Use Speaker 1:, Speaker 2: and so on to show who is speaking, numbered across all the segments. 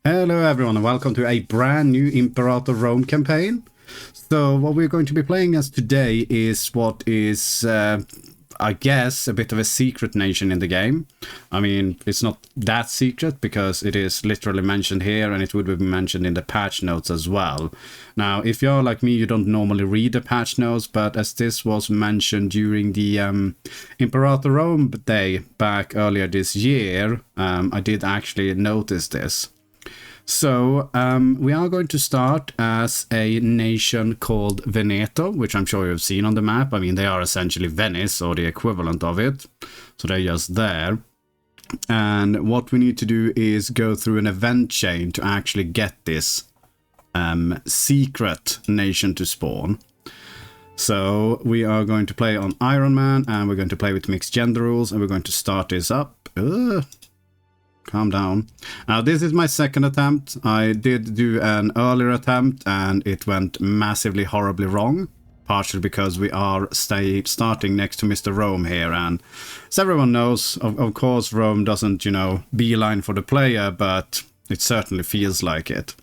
Speaker 1: Hello everyone and welcome to a brand new Imperator Rome campaign. So what we're going to be playing as today is what is, I guess, a bit of a secret nation in the game. I mean, it's not that secret because it is literally mentioned here and it would be mentioned in the patch notes as well. Now, if you're like me, you don't normally read the patch notes, but as this was mentioned during the Imperator Rome day back earlier this year, I did actually notice this. So, we are going to start as a nation called Veneto, which I'm sure you've seen on the map. I mean, they are essentially Venice, or the equivalent of it. So they're just there. And what we need to do is go through an event chain to actually get this secret nation to spawn. So, we are going to play on Iron Man, and we're going to play with mixed gender rules, and we're going to start this up. Calm down. Now, this is my second attempt. I did do an earlier attempt and it went massively horribly wrong. Partially because we are starting next to Mr. Rome here. And as everyone knows, of course, Rome doesn't, you know, beeline for the player, but it certainly feels like it.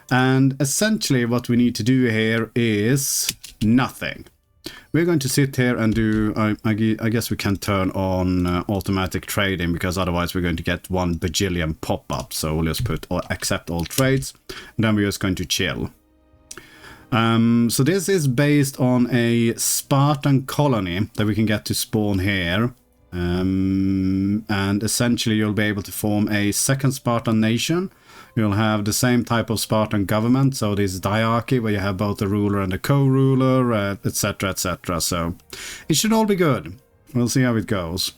Speaker 1: And essentially what we need to do here is nothing. We're going to sit here and do, I guess we can turn on automatic trading because otherwise we're going to get 1 bajillion pop-ups. So we'll just put accept all trades and then we're just going to chill. So this is based on a Spartan colony that we can get to spawn here. And essentially you'll be able to form a second Spartan nation. You'll have the same type of Spartan government, so this diarchy where you have both the ruler and the co-ruler, etc, etc. So it should all be good. We'll see how it goes.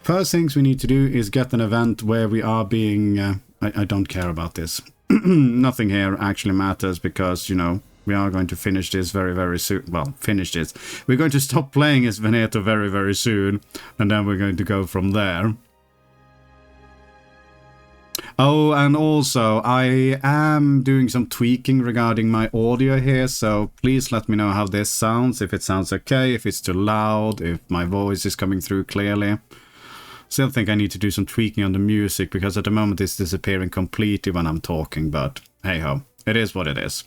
Speaker 1: First things we need to do is get an event where we are being... I don't care about this. Nothing here actually matters because, you know, we are going to finish this very, very soon. Well, finish this. We're going to stop playing as Veneto very, very soon, and then we're going to go from there. Oh, and also, I am doing some tweaking regarding my audio here, so please let me know how this sounds, if it sounds okay, if it's too loud, if my voice is coming through clearly. Still think I need to do some tweaking on the music, because at the moment it's disappearing completely when I'm talking, but hey-ho, it is what it is.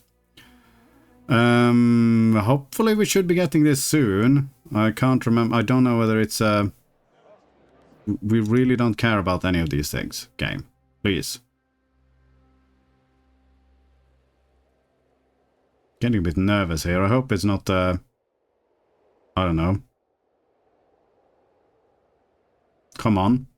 Speaker 1: Hopefully we should be getting this soon. I can't remember, I don't know whether it's we really don't care about any of these things, game. Please. Getting a bit nervous here. I hope it's not, I don't know. Come on.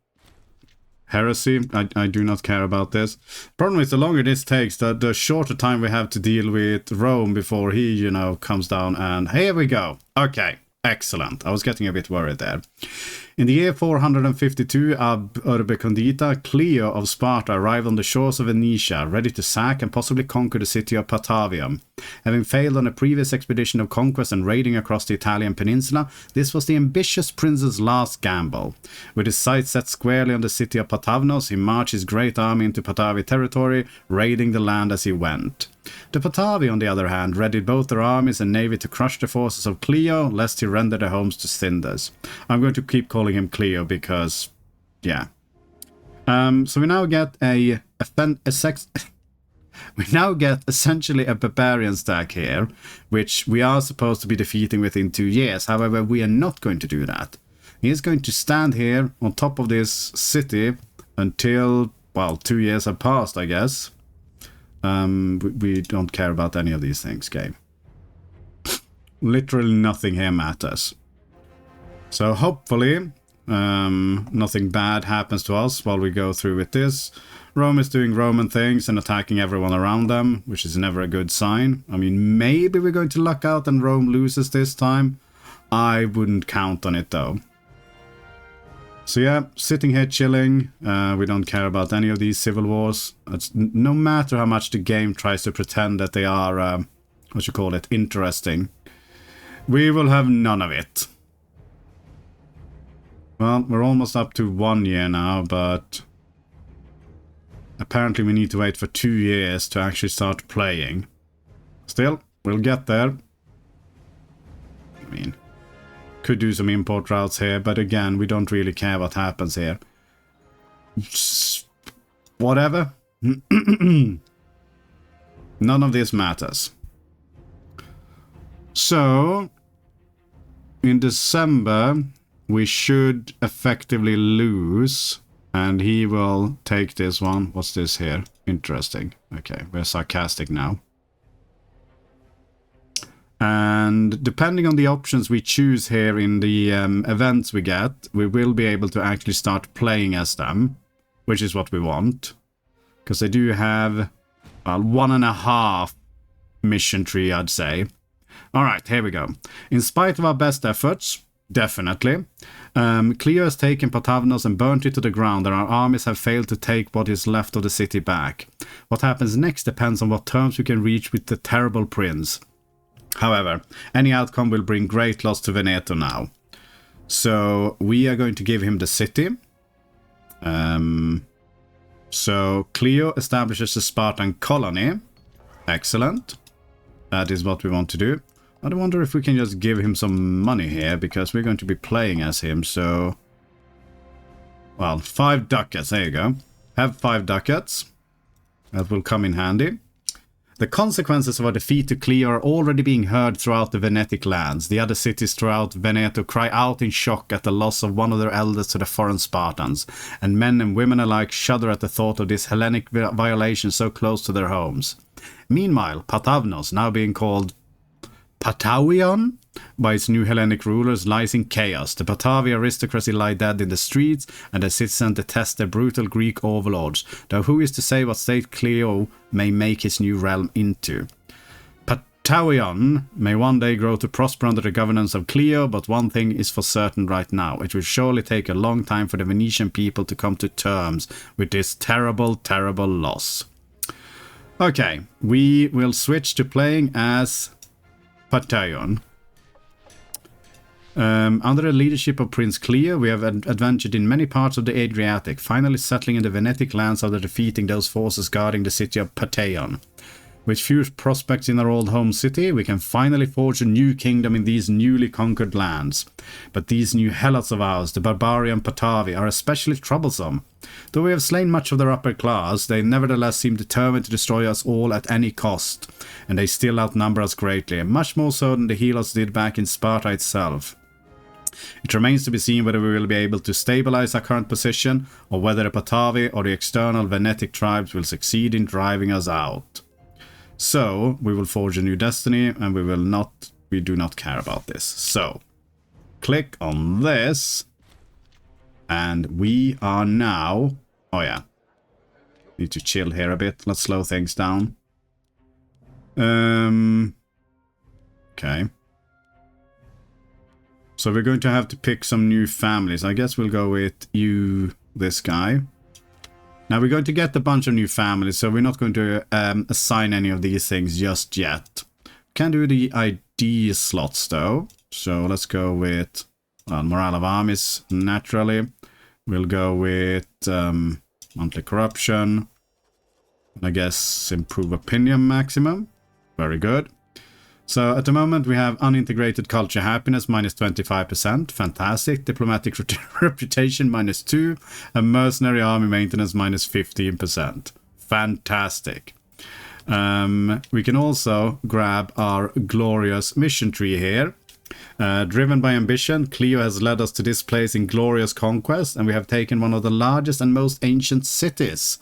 Speaker 1: Heresy. I do not care about this. Problem is, the longer this takes, the shorter time we have to deal with Rome before he, you know, comes down and here we go. Okay. Excellent. I was getting a bit worried there. In the year 452 ab Urbe Condita, Cleo of Sparta arrived on the shores of Venetia, ready to sack and possibly conquer the city of Patavium. Having failed on a previous expedition of conquest and raiding across the Italian peninsula, this was the ambitious prince's last gamble. With his sights set squarely on the city of Patavnos, he marched his great army into Patavi territory, raiding the land as he went. The Patavi, on the other hand, readied both their armies and navy to crush the forces of Cleo, lest he render their homes to cinders. I'm going to keep calling him Cleo because, yeah. So we now get we now get essentially a barbarian stack here, which we are supposed to be defeating within 2 years. However, we are not going to do that. He is going to stand here on top of this city until, well, 2 years have passed, I guess. We don't care about any of these things, game. Literally nothing here matters. So hopefully nothing bad happens to us while we go through with this. Rome is doing Roman things and attacking everyone around them, which is never a good sign. I mean, maybe we're going to luck out and Rome loses this time. I wouldn't count on it though. So yeah, sitting here chilling, we don't care about any of these civil wars. It's, no matter how much the game tries to pretend that they are, what you call it, interesting. We will have none of it. Well, we're almost up to 1 year now, but apparently we need to wait for 2 years to actually start playing. Still, we'll get there. I mean... could do some import routes here, but again, we don't really care what happens here. Whatever. None of this matters. So, in December, we should effectively lose, and he will take this one. What's this here? Interesting. Okay, we're sarcastic now. And depending on the options we choose here in the events we get, we will be able to actually start playing as them, which is what we want. Because they do have 1.5 mission tree, I'd say. Alright, here we go. In spite of our best efforts, definitely, Cleo has taken Patavnos and burnt it to the ground, and our armies have failed to take what is left of the city back. What happens next depends on what terms we can reach with the terrible prince. However, any outcome will bring great loss to Veneto now. So, we are going to give him the city. So, Cleo establishes a Spartan colony. Excellent. That is what we want to do. I wonder if we can just give him some money here, because we're going to be playing as him, so... Well, 5 ducats, there you go. Have 5 ducats. That will come in handy. The consequences of our defeat to Cleo are already being heard throughout the Venetic lands. The other cities throughout Veneto cry out in shock at the loss of one of their elders to the foreign Spartans, and men and women alike shudder at the thought of this Hellenic violation so close to their homes. Meanwhile, Patavnos, now being called Patavion by its new Hellenic rulers, lies in chaos. The Patavi aristocracy lie dead in the streets, and the citizens detest their brutal Greek overlords, though who is to say what state Cleo may make his new realm into? Patavion may one day grow to prosper under the governance of Cleo, but one thing is for certain right now. It will surely take a long time for the Venetian people to come to terms with this terrible, terrible loss. Okay, we will switch to playing as Patavion. Under the leadership of Prince Cleo, we have adventured in many parts of the Adriatic, finally settling in the Venetic lands after defeating those forces guarding the city of Patavion. With few prospects in our old home city, we can finally forge a new kingdom in these newly conquered lands. But these new helots of ours, the barbarian Patavi, are especially troublesome. Though we have slain much of their upper class, they nevertheless seem determined to destroy us all at any cost, and they still outnumber us greatly, much more so than the helots did back in Sparta itself. It remains to be seen whether we will be able to stabilize our current position, or whether the Patavi or the external Venetic tribes will succeed in driving us out. So, we will forge a new destiny, and we do not care about this. So, click on this, and we are now... Oh yeah, need to chill here a bit. Let's slow things down. Okay. So we're going to have to pick some new families. I guess we'll go with you, this guy. Now we're going to get a bunch of new families, so we're not going to assign any of these things just yet. Can do the ID slots though. So let's go with morale of armies, naturally. We'll go with monthly corruption. And I guess improve opinion maximum. Very good. So at the moment we have unintegrated culture happiness minus 25%, fantastic. Diplomatic reputation minus 2, and mercenary army maintenance minus 15%, fantastic. We can also grab our glorious mission tree here. Driven by ambition, Cleo has led us to this place in glorious conquest, and we have taken one of the largest and most ancient cities,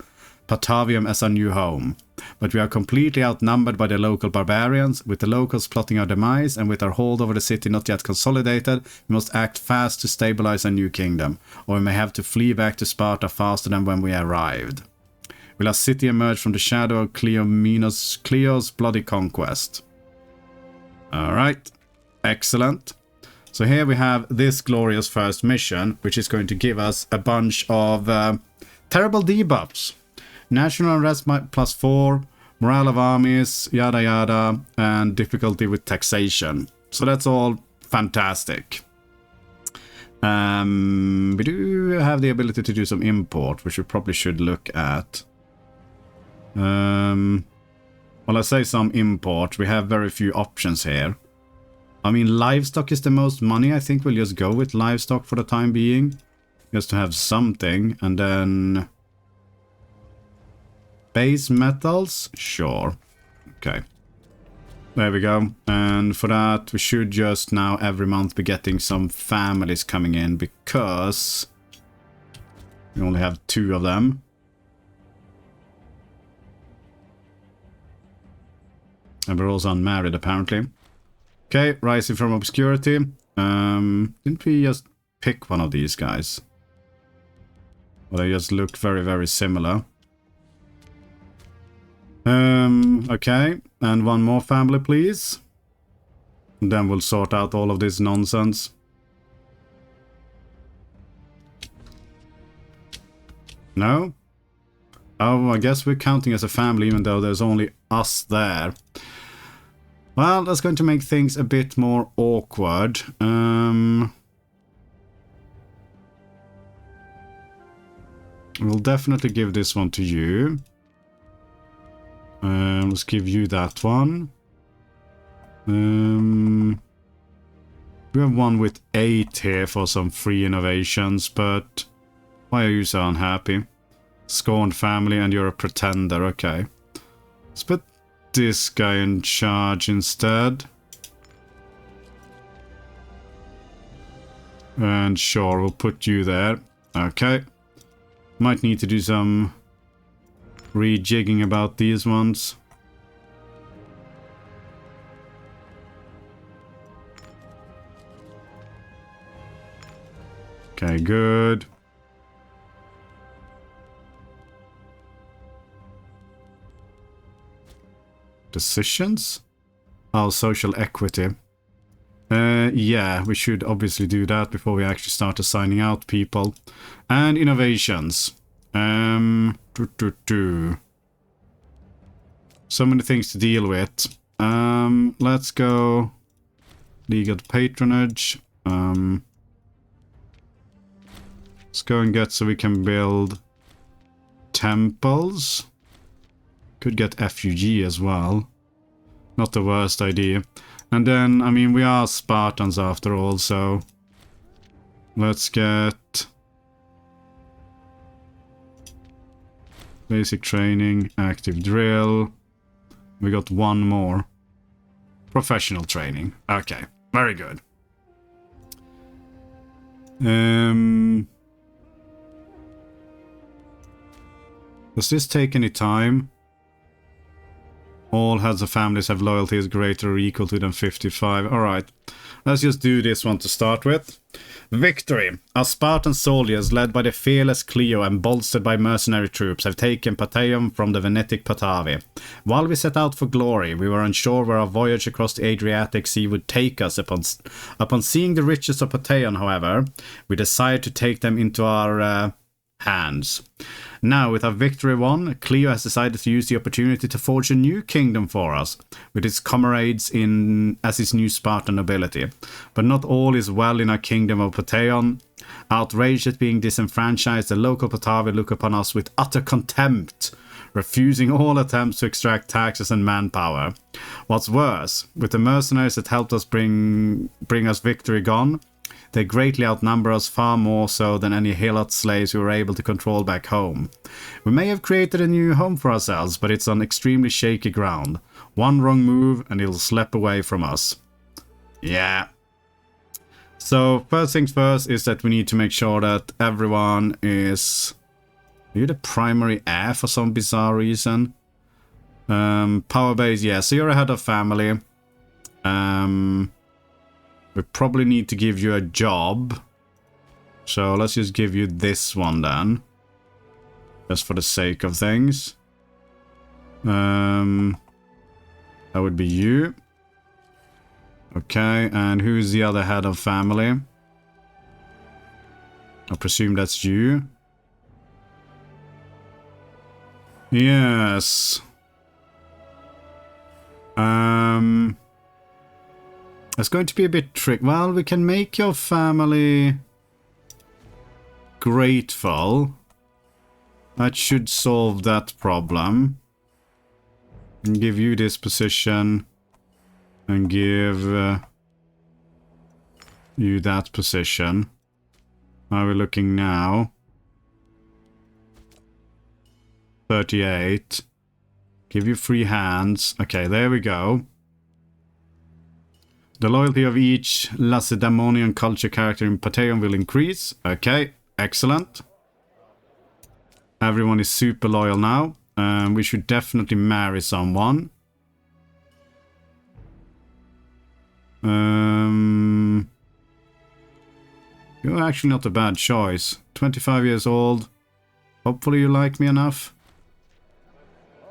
Speaker 1: Patavium, as our new home. But we are completely outnumbered by the local barbarians, with the locals plotting our demise, and with our hold over the city not yet consolidated, we must act fast to stabilize our new kingdom, or we may have to flee back to Sparta faster than when we arrived. Will our city emerge from the shadow of Cleo's bloody conquest? Alright, excellent. So here we have this glorious first mission, which is going to give us a bunch of terrible debuffs. National unrest +4, morale of armies, yada yada, and difficulty with taxation. So that's all fantastic. We do have the ability to do some import, which we probably should look at. Well, I say some import. We have very few options here. I mean, livestock is the most money. I think we'll just go with livestock for the time being. Just to have something, and then... Base metals? Sure. Okay. There we go. And for that, we should just now every month be getting some families coming in because we only have 2 of them. And we're also unmarried, apparently. Okay, rising from obscurity. Didn't we just pick one of these guys? Well, they just look very, very similar. Okay, and one more family, please. And then we'll sort out all of this nonsense. No? Oh, I guess we're counting as a family even though there's only us there. Well, that's going to make things a bit more awkward. We'll definitely give this one to you. Let's give you that one. We have one with 8 here for some free innovations, but why are you so unhappy? Scorned family and you're a pretender, okay. Let's put this guy in charge instead. And sure, we'll put you there. Okay. Might need to do some rejigging about these ones. Okay, good. Decisions? Oh, social equity. Yeah, we should obviously do that before we actually start assigning out people. And innovations. So many things to deal with. Let's go legal patronage. Let's go and get so we can build temples. Could get FUG as well. Not the worst idea. And then, I mean, we are Spartans after all, so let's get basic training, active drill. We got one more. Professional training. Okay, very good. Does this take any time? All heads of families have loyalties greater or equal to than 55. Alright, let's just do this one to start with. Victory! Our Spartan soldiers, led by the fearless Cleo and bolstered by mercenary troops, have taken Pataion from the Venetic Patavi. While we set out for glory, we were unsure where our voyage across the Adriatic Sea would take us. Upon seeing the riches of Pataion, however, we decided to take them into our hands. Now, with our victory won, Cleo has decided to use the opportunity to forge a new kingdom for us, with its comrades as its new Spartan nobility. But not all is well in our kingdom of Pataion. Outraged at being disenfranchised, the local Patavi look upon us with utter contempt, refusing all attempts to extract taxes and manpower. What's worse, with the mercenaries that helped us bring us victory gone, they greatly outnumber us, far more so than any Helot slaves we were able to control back home. We may have created a new home for ourselves, but it's on extremely shaky ground. One wrong move and it'll slip away from us. Yeah. So, first things first is that we need to make sure that everyone is... Are you the primary heir for some bizarre reason? Power base, yeah, so you're a head of family. We probably need to give you a job. So let's just give you this one then. Just for the sake of things. That would be you. Okay, and who's the other head of family? I presume that's you. Yes. It's going to be a bit tricky. Well, we can make your family grateful. That should solve that problem. And give you this position. And give you that position. How are we looking now? 38. Give you free hands. Okay, there we go. The loyalty of each Lacedaemonian culture character in Patreon will increase. Okay, excellent. Everyone is super loyal now. We should definitely marry someone. You're actually not a bad choice. 25 years old. Hopefully you like me enough.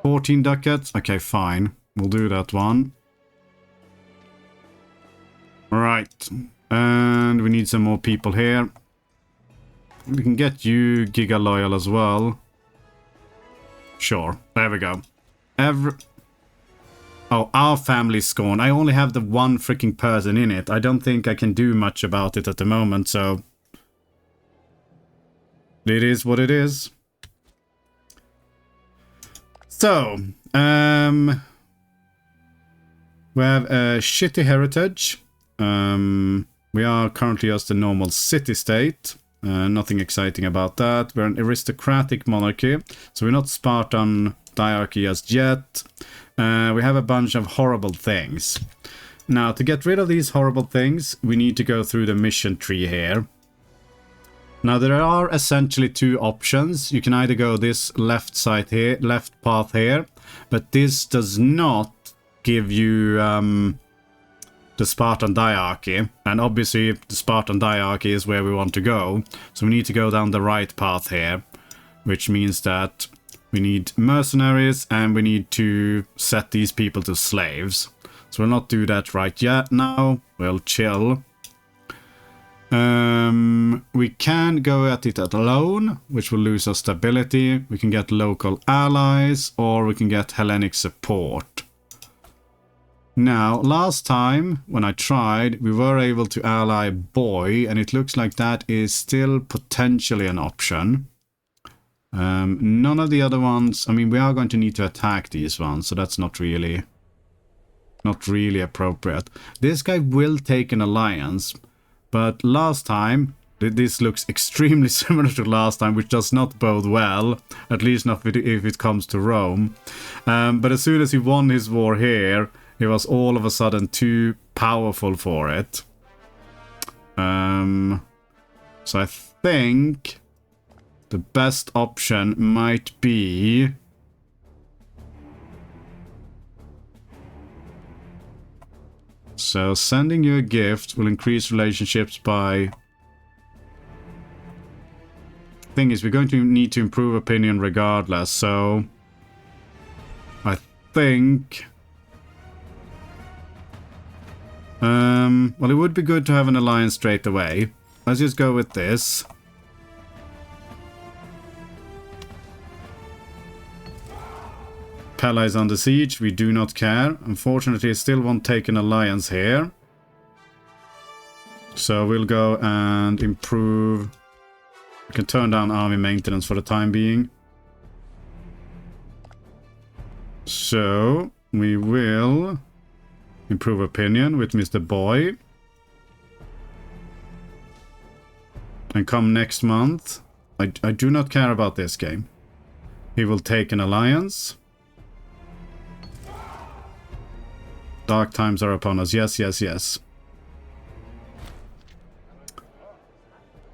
Speaker 1: 14 ducats. Okay, fine. We'll do that one. Right. And we need some more people here. We can get you Giga Loyal as well. Sure. There we go. Oh, our family's scorn. I only have the one freaking person in it. I don't think I can do much about it at the moment, so... It is what it is. So, we have a shitty heritage. We are currently just a normal city-state. Nothing exciting about that. We're an aristocratic monarchy, so we're not Spartan diarchy as yet. We have a bunch of horrible things. Now, to get rid of these horrible things, we need to go through the mission tree here. Now, there are essentially two options. You can either go this left side here, left path here, but this does not give you the Spartan diarchy. And obviously, the Spartan diarchy is where we want to go. So we need to go down the right path here, which means that we need mercenaries and we need to set these people to slaves. So we'll not do that right yet now. We'll chill. We can go at it alone, which will lose our stability. We can get local allies, or we can get Hellenic support. Now, last time when I tried, we were able to ally Boy, and it looks like that is still potentially an option. None of the other ones, I mean, we are going to need to attack these ones, so that's not really appropriate. This guy will take an alliance. But last time, this looks extremely similar to last time, which does not bode well, at least not if it comes to Rome. But as soon as he won his war here, he was all of a sudden too powerful for it. So I think the best option might be... So, sending you a gift will increase relationships by... Thing is, we're going to need to improve opinion regardless, so... I think... well, it would be good to have an alliance straight away. Let's just go with this. Pella is under siege, we do not care. Unfortunately, I still won't take an alliance here. So we'll go and improve... We can turn down army maintenance for the time being. So, we will improve opinion with Mr. Boy. And come next month, I do not care about this game. He will take an alliance. Dark times are upon us. Yes, yes, yes.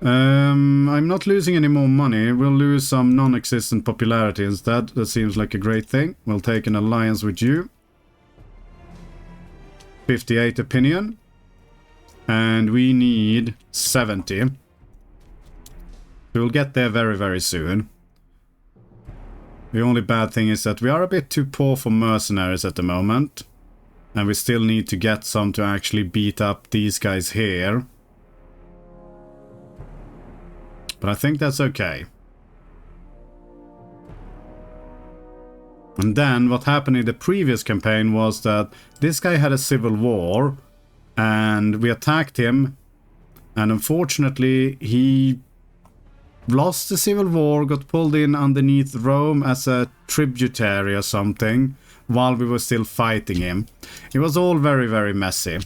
Speaker 1: I'm not losing any more money. We'll lose some non-existent popularity instead. That seems like a great thing. We'll take an alliance with you. 58 opinion. And we need 70. We'll get there very, very soon. The only bad thing is that we are a bit too poor for mercenaries at the moment. And we still need to get some to actually beat up these guys here. But I think that's okay. And then what happened in the previous campaign was that this guy had a civil war. And we attacked him. And unfortunately he lost the civil war, got pulled in underneath Rome as a tributary or something. While we were still fighting him. It was all very, very messy.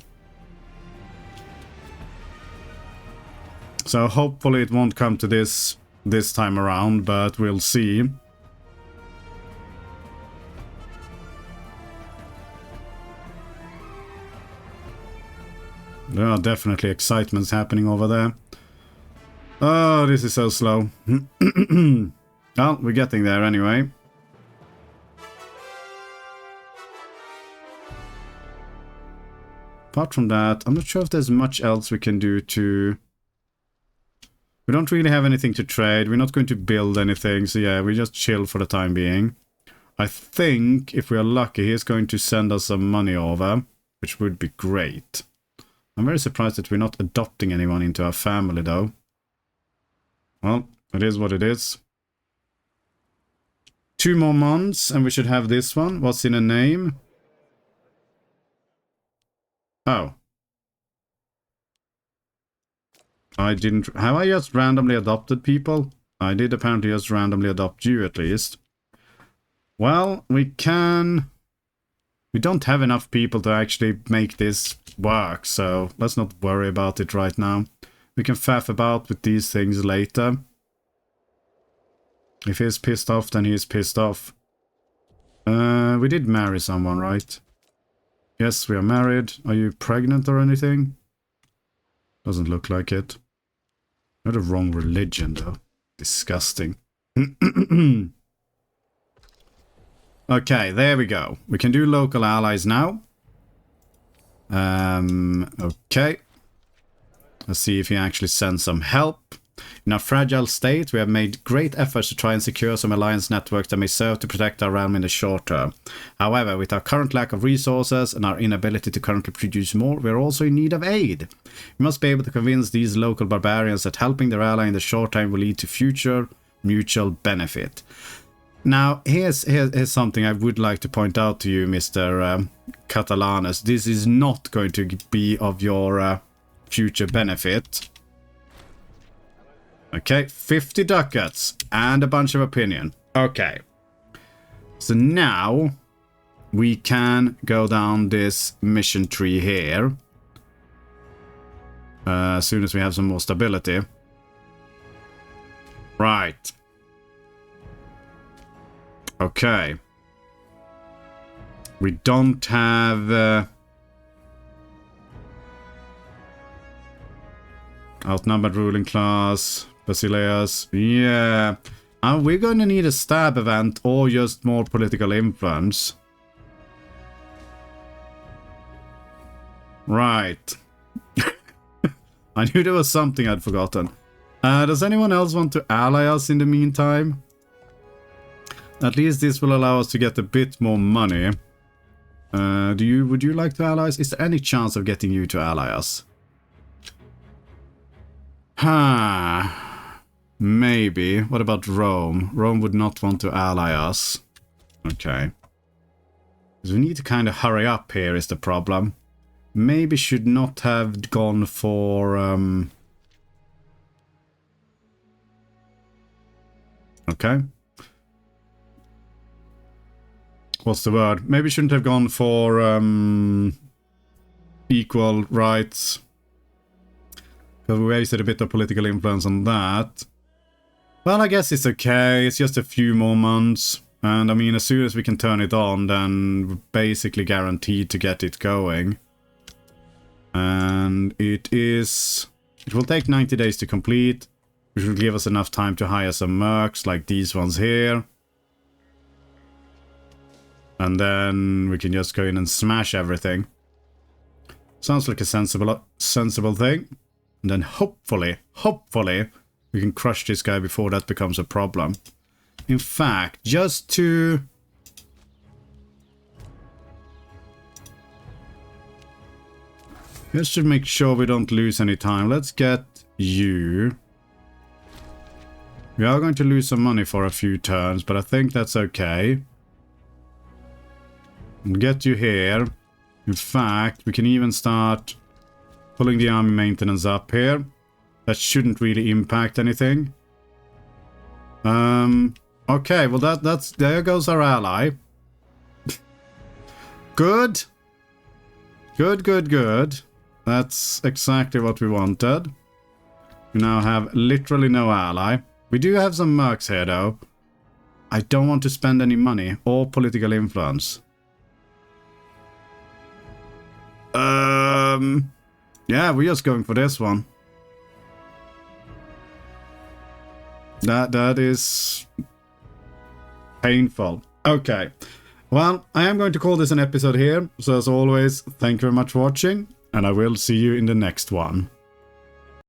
Speaker 1: So hopefully it won't come to this time around, but we'll see. There are definitely excitements happening over there. Oh, this is so slow. Well, we're getting there anyway. Apart from that, I'm not sure if there's much else we can do to... We don't really have anything to trade. We're not going to build anything. So yeah, we just chill for the time being. I think if we are lucky, he's going to send us some money over, which would be great. I'm very surprised that we're not adopting anyone into our family though. Well, it is what it is. 2 more months and we should have this one. What's in a name? Oh. I didn't... Have I just randomly adopted people? I did apparently just randomly adopt you at least. Well, we can... We don't have enough people to actually make this work, so let's not worry about it right now. We can faff about with these things later. If he's pissed off, then he's pissed off. We did marry someone, right? Yes, we are married. Are you pregnant or anything? Doesn't look like it. You're the wrong religion, though. Disgusting. Okay, there we go. We can do local allies now. Okay. Let's see if he actually sends some help. In our fragile state, we have made great efforts to try and secure some alliance networks that may serve to protect our realm in the short term. However, with our current lack of resources and our inability to currently produce more, we are also in need of aid. We must be able to convince these local barbarians that helping their ally in the short time will lead to future mutual benefit. Now, here's something I would like to point out to you, Mr. Catalanus. This is not going to be of your future benefit. Okay, 50 ducats and a bunch of opinion. Okay. So now we can go down this mission tree here. As soon as we have some more stability. Right. Okay. We don't have... outnumbered ruling class... Basileus, yeah. We're going to need a stab event or just more political influence. Right. I knew there was something I'd forgotten. Does anyone else want to ally us in the meantime? At least this will allow us to get a bit more money. Would you like to ally us? Is there any chance of getting you to ally us? Maybe. What about Rome? Rome would not want to ally us. Okay. Because we need to kind of hurry up here is the problem. Maybe should not have gone for... Okay. What's the word? Maybe shouldn't have gone for equal rights. Because we wasted a bit of political influence on that. Well, I guess it's okay. It's just a few more months. And I mean, as soon as we can turn it on, then we're basically guaranteed to get it going. And it will take 90 days to complete. Which will give us enough time to hire some mercs, like these ones here. And then we can just go in and smash everything. Sounds like a sensible thing. And then hopefully, we can crush this guy before that becomes a problem. In fact, just to... Just to make sure we don't lose any time, let's get you. We are going to lose some money for a few turns, but I think that's okay. And get you here. In fact, we can even start pulling the army maintenance up here. That shouldn't really impact anything. Okay, well there goes our ally. Good. Good. That's exactly what we wanted. We now have literally no ally. We do have some mercs here though. I don't want to spend any money or political influence. Yeah, we're just going for this one. That is painful. Okay. Well, I am going to call this an episode here. So as always, thank you very much for watching, and I will see you in the next one.